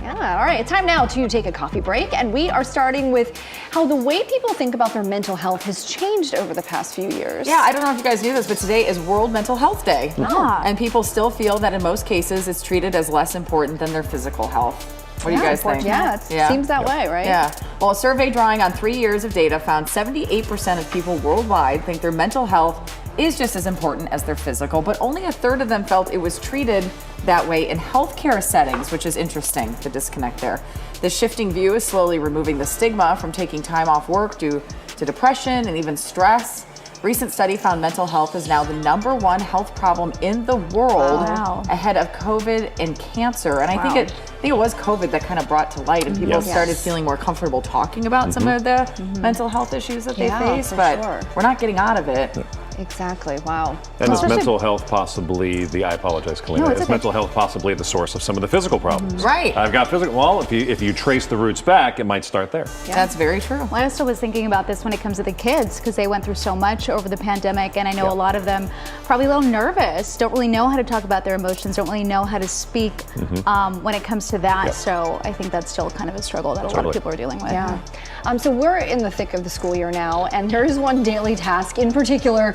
Yeah, all right, it's time now to take a coffee break, and we are starting with how the way people think about their mental health has changed over the past few years. Yeah, I don't know if you guys knew this, but today is World Mental Health Day. And people still feel that in most cases it's treated as less important than their physical health. What do you guys think? Yeah, it seems that way, right? Yeah. Well, a survey drawing on 3 years of data found 78% of people worldwide think their mental health is just as important as their physical, but only a third of them felt it was treated that way in healthcare settings, which is interesting, the disconnect there. The shifting view is slowly removing the stigma from taking time off work due to depression and even stress. Recent study found mental health is now the #1 health problem in the world, ahead of COVID and cancer. And I think it was COVID that kind of brought to light, and people started feeling more comfortable talking about some of the mental health issues that they face, but we're not getting out of it. Exactly. Wow. And is mental health possibly I apologize, Kalina, is mental health possibly the source of some of the physical problems? Right. I've got physical. Well, if you trace the roots back, it might start there. Yeah. That's very true. Well, I also was thinking about this when it comes to the kids, because they went through so much over the pandemic, and I know a lot of them probably a little nervous, don't really know how to talk about their emotions, don't really know how to speak when it comes to that. So I think that's still kind of a struggle that a lot of people are dealing with. Yeah. So we're in the thick of the school year now, and there is one daily task in particular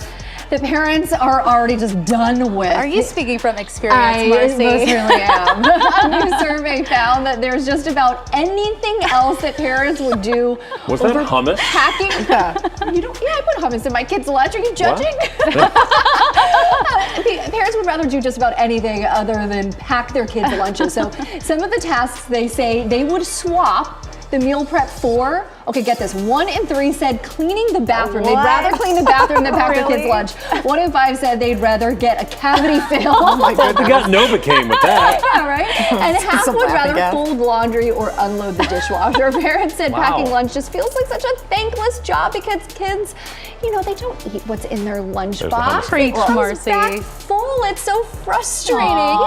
that parents are already just done with. Are you speaking from experience, Marcy? I most really am. A new survey found that there's just about anything else that parents would do. Was that hummus? Packing. I put hummus in my kids' lunch. Are you judging? Parents would rather do just about anything other than pack their kids' lunches. So some of the tasks, they say they would swap the meal prep for. Okay, get this. 1 in 3 said cleaning the bathroom. They'd rather clean the bathroom than pack their kids' lunch. 1 in 5 said they'd rather get a cavity fill. Oh my God, you got Novocaine with that. Yeah, right? And half would rather fold laundry or unload the dishwasher. Parents said packing lunch just feels like such a thankless job because kids, they don't eat what's in their lunchbox. Preach, Marcy. Back full. It's so frustrating.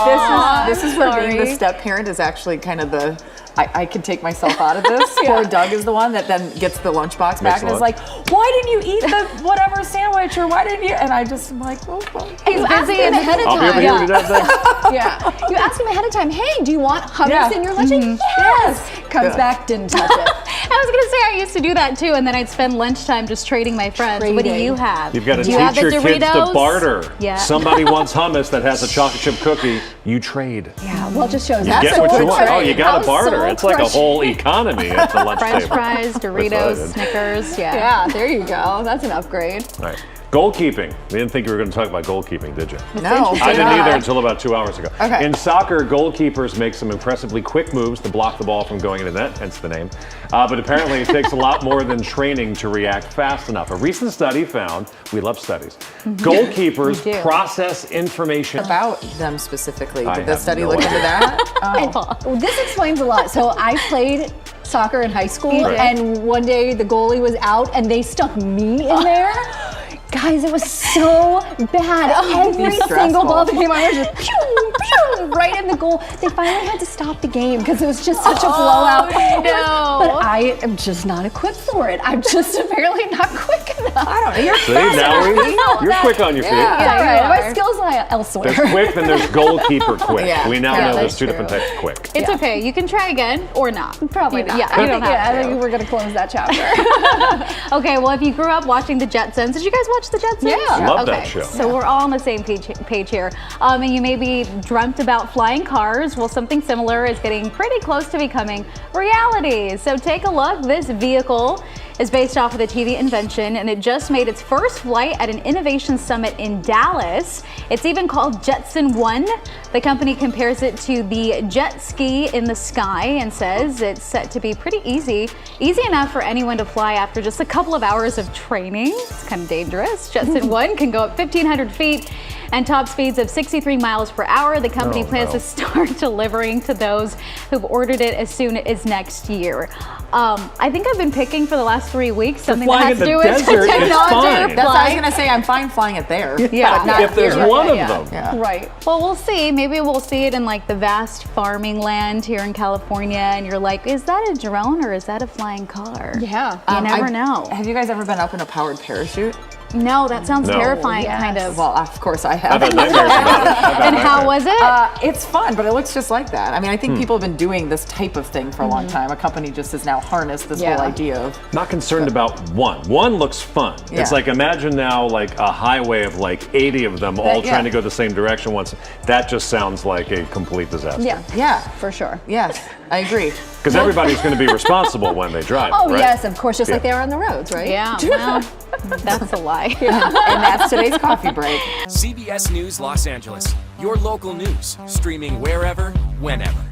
This is where being the step parent is actually kind of the. I can take myself out of this. Poor Doug is the one that then gets the lunchbox back and is like, why didn't you eat the whatever sandwich, or why didn't you? And I just am like, well, you ask him ahead of time. I'll be over here when he does that. You ask him ahead of time, hey, do you want hummus in your lunch? Yes. Comes back, didn't touch it. I was going to say I used to do that too, and then I'd spend lunchtime just trading my friends. What do you have? You've got to do teach your kids to barter. Yeah. Somebody wants hummus that has a chocolate chip cookie, you trade. Yeah, well, it just shows you get what you want. Oh, you got to barter. So it's like a whole economy at the lunch French table. fries, Doritos, Snickers. Yeah, there you go. That's an upgrade. All right. Goalkeeping. We didn't think you were going to talk about goalkeeping, did you? No. I didn't either until about 2 hours ago. Okay. In soccer, goalkeepers make some impressively quick moves to block the ball from going into net, hence the name. But apparently it takes a lot more than training to react fast enough. A recent study found, we love studies, goalkeepers process information. About them specifically. Did the study look into that? This explains a lot. So I played soccer in high school, and one day the goalie was out, and they stuck me in there. Guys, it was so bad. Every single ball that came on was just pew, pew, right in the goal. They finally had to stop the game because it was just such a blowout. No. But I am just not equipped for it. I'm just apparently not quick enough. I don't know. You're See, now you're quick on your feet. Yeah, right. My skills lie elsewhere. There's quick, then there's goalkeeper quick. Yeah. We now know there's two different types of quick. It's okay. You can try again or not. Probably not. Yeah, I think we're going to close that chapter. Okay, well, if you grew up watching the Jetsons, did you guys watch the Jetsons? Yeah. Love that show. So we're all on the same page here. And you maybe dreamt about flying cars. Well, something similar is getting pretty close to becoming reality. So take a look. This vehicle is based off of the TV invention, and it just made its first flight at an innovation summit in Dallas. It's even called Jetson 1. The company compares it to the jet ski in the sky and says it's set to be pretty easy enough for anyone to fly after just a couple of hours of training. It's kind of dangerous. Jetson 1 can go up 1,500 feet and top speeds of 63 miles per hour. The company plans to start delivering to those who've ordered it as soon as next year. I think I've been picking for the last 3 weeks something that has to do with technology. Fine. That's what I was going to say. I'm fine flying it there. Yeah. But not if there's here. one of them. Yeah. Right. Well, we'll see. Maybe we'll see it in like the vast farming land here in California, and you're like, is that a drone or is that a flying car? Yeah. You never know. Have you guys ever been up in a powered parachute? No, that sounds No. terrifying, Yes. kind of. Well, of course I I've have. had nightmares about it. I've had And how nightmares. was it? It's fun, but it looks just like that. I mean, I think people have been doing this type of thing for a long time. A company just has now harnessed this whole idea of. Not concerned about one. One looks fun. Yeah. It's like, imagine now like a highway of like 80 of them all yeah. trying to go the same direction once. That just sounds like a complete disaster. Yeah, Yeah, for sure. yes, I agree. Because everybody's going to be responsible when they drive. Oh, right? yes, of course, just like Yeah. they are on the roads, right? Yeah, well, that's a lie. And that's today's coffee break. CBS News Los Angeles, your local news, streaming wherever, whenever.